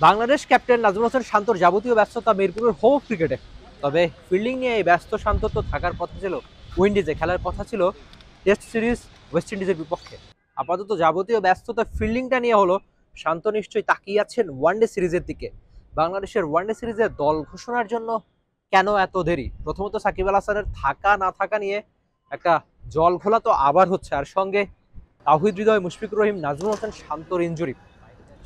Bangladesh captain Nazmul Hossain শান্তর যাবতীয় ব্যস্ততা মিরপুরের হোম ক্রিকেটে। তবে ফিল্ডিং নিয়ে এই ব্যস্ত শান্ত তো থাকার কথা ছিল উইন্ডিজে, খেলার কথা ছিল টেস্ট সিরিজ ওয়েস্ট ইন্ডিজের বিপক্ষে। আপাতত যাবতীয় ব্যস্ততা ফিল্ডিংটা নিয়ে হলো। শান্ত নিশ্চয়ই তাকিয়ে আছেন ওয়ানডে সিরিজের দিকে। বাংলাদেশের ওয়ানডে সিরিজের দল ঘোষণার জন্য কেন এত দেরি? প্রথমত সাকিব আল হাসানের থাকা না থাকা নিয়ে একটা জল ঘোলা তো আবার হচ্ছে, আর সঙ্গে তাওহিদ হৃদয়, মুশফিকুর রহিম, নাজমুল হোসেন শান্তর ইনজুরি।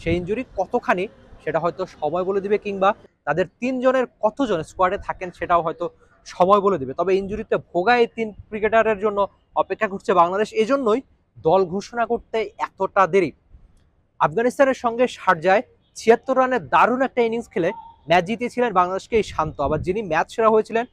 সেই ইনজুরি কতখানি সেটা হয়তো সময় বলে দিবে, কিংবা তাদের তিনজনের কতজন স্কোয়াডে থাকেন সেটাও হয়তো সময় বলে দিবে। তবে ইনজুরিতে ভোগা এই তিন ক্রিকেটারের জন্য অপেক্ষা করছে বাংলাদেশ, এজন্যই দল ঘোষণা করতে এতটা দেরি। আফগানিস্তানের সঙ্গে শারজায় ৭৬ রানের দারুণ একটা ইনিংস খেলে ম্যাচ জিতিয়েছিলেন বাংলাদেশকে এই শান্ত। আবার যিনি ম্যাচ সেরা হয়েছিলেন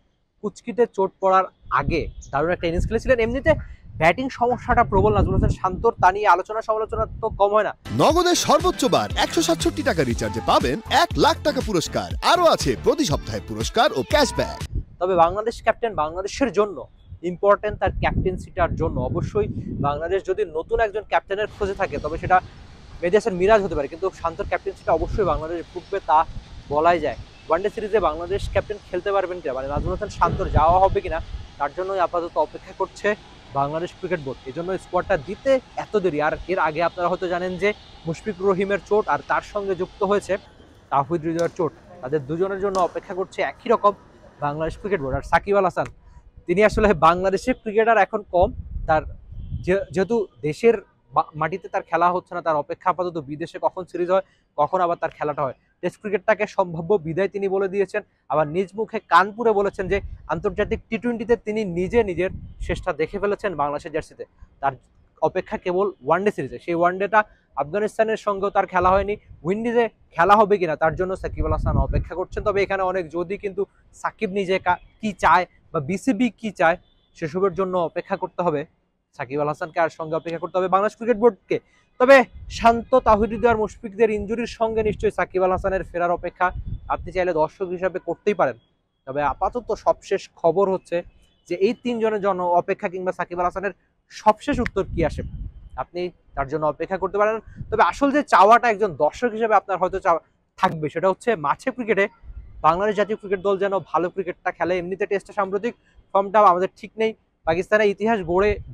কুচকিতে চোট পড়ার আগে দারুণ একটা ইনিংস খেলেছিলেন। এমনিতে ব্যাটিং সমস্যাটা প্রবল নাজমুল হোসেন শান্তর, তা নিয়ে আলোচনা সমালোচনা তো কম হয় না। নগদের সর্বোচ্চ বার ১৬৭ টাকা রিচার্জে পাবেন ১,০০,০০০ টাকা পুরস্কার, আরো আছে প্রতি সপ্তাহে পুরস্কার ও ক্যাশব্যাক। তবে বাংলাদেশ ক্যাপ্টেন বাংলাদেশের জন্য ইম্পর্টেন্ট, তার ক্যাপ্টেন্সিটার জন্য অবশ্যই বাংলাদেশ যদি নতুন একজন ক্যাপ্টেনের খোঁজে থাকে তবে সেটা মেহেদী হাসান মিরাজ হতে পারে, কিন্তু শান্তর ক্যাপ্টেন্সিটা অবশ্যই বাংলাদেশ ফুটবে তা বলাই যায়। ওয়ানডে সিরিজে বাংলাদেশ ক্যাপ্টেন খেলতে পারবেন কিনা, মানে নাজমুল হোসেন শান্তর যাওয়া হবে কিনা, তার জন্যই আপাতত অপেক্ষা করছে বাংলাদেশ ক্রিকেট বোর্ড। এই জন্য স্কোয়াডটা দিতে এত দেরি। আর এর আগে আপনারা হয়তো জানেন যে মুশফিকুর রহিমের চোট আর তার সঙ্গে যুক্ত হয়েছে তাওহিদ হৃদয়ের চোট। তাদের দুজনের জন্য অপেক্ষা করছে একই রকম বাংলাদেশ ক্রিকেট বোর্ড। আর সাকিব আল হাসান, তিনি আসলে বাংলাদেশের ক্রিকেটার এখন কম, তার যেহেতু দেশের মাটিতে তার খেলা হচ্ছে না, তার অপেক্ষা আপাতত বিদেশে কখন সিরিজ হয়, কখন আবার তার খেলাটা হয়। টেস্ট ক্রিকেটটাকে সম্ভাব্য বিদায় তিনি বলে দিয়েছেন, আবার নিজ মুখে কানপুরে বলেছেন যে আন্তর্জাতিক টি-20-তে তিনি নিজের শেষটা দেখে ফেলেছেন বাংলাদেশের জার্সিতে। তার অপেক্ষা কেবল ওয়ানডে সিরিজে। সেই ওয়ানডেটা আফগানিস্তানের সঙ্গেও তার খেলা হয়নি, উইন্ডিজে খেলা হবে কিনা তার জন্য সাকিব আল হাসান অপেক্ষা করছেন। তবে এখানে অনেক যদি, কিন্তু সাকিব নিজে কি চায় বা বিসিবি কি চায় সেসবের জন্য অপেক্ষা করতে হবে সাকিব আল হাসানকে, আর সঙ্গে অপেক্ষা করতে হবে বাংলাদেশ ক্রিকেট বোর্ডকে। তবে শান্ত, তাওহিদ আর মুশফিকদের ইনজুরির সঙ্গে নিশ্চয়ই সাকিব আল হাসানের ফেরার অপেক্ষা আপনি চাইলে দর্শক হিসাবে করতেই পারেন। তবে আপাতত সবশেষ খবর হচ্ছে যে এই তিনজনের জন্য অপেক্ষা, কিংবা সাকিব আল হাসানের সবশেষ উত্তর কি আসে আপনি তার জন্য অপেক্ষা করতে পারেন। তবে আসল যে চাওয়াটা একজন দর্শক হিসেবে আপনার হয়তো থাকবে, সেটা হচ্ছে মাঠে ক্রিকেটে বাংলাদেশ জাতীয় ক্রিকেট দল যেন ভালো ক্রিকেটটা খেলে। এমনিতে টেস্টে সাম্প্রতিক ফর্মটা আমাদের ঠিক নেই, পাকিস্তানের ইতিহাস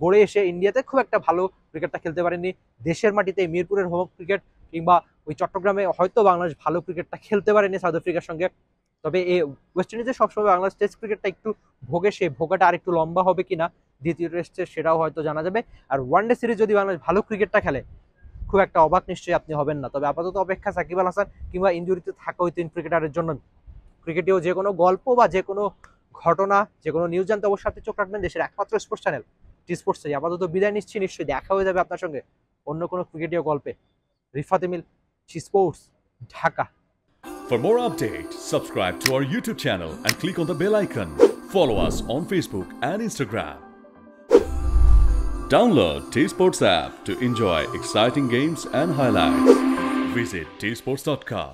গড়ে এসে ইন্ডিয়াতে খুব একটা ভালো ক্রিকেটটা খেলতে পারেনি। দেশের মাটিতে মিরপুরের হোম ক্রিকেট কিংবা ওই চট্টগ্রামে হয়তো বাংলাদেশ ভালো ক্রিকেটটা খেলতে পারেনি সাউথ আফ্রিকার সঙ্গে। তবে এই ওয়েস্ট ইন্ডিজে সবসময় বাংলাদেশ টেস্ট ক্রিকেটটা একটু ভোগে, সেই ভোগাটা আর একটু লম্বা হবে কিনা দ্বিতীয় টেস্টে সেটাও হয়তো জানা যাবে। আর ওয়ানডে সিরিজ যদি বাংলাদেশ ভালো ক্রিকেটটা খেলে খুব একটা অবাক নিশ্চয়ই আপনি হবেন না। তবে আপাতত অপেক্ষা সাকিব আল হাসান কিংবা ইনজুরিতে থাকা ওই তিন ক্রিকেটারের জন্য। ক্রিকেটেও যে কোনো গল্প বা যে কোনো ঘটনা, যে কোনো নিউজ জানতে অবশ্যই আপনি চোখ রাখবেন দেশের একমাত্র স্পোর্টস চ্যানেল টি স্পোর্টসে। আপাতত বিদায় নিচ্ছি, নিশ্চয়ই দেখা হয়ে যাবে আপনার সঙ্গে অন্য কোনো ক্রিকেটীয় গল্পে। Rifat Emil, T sports, Dhaka. For more updates, subscribe to our YouTube channel and click on the bell icon. Follow us on Facebook and Instagram. Download T Sports app to enjoy exciting games and highlights. Visit tsports.com.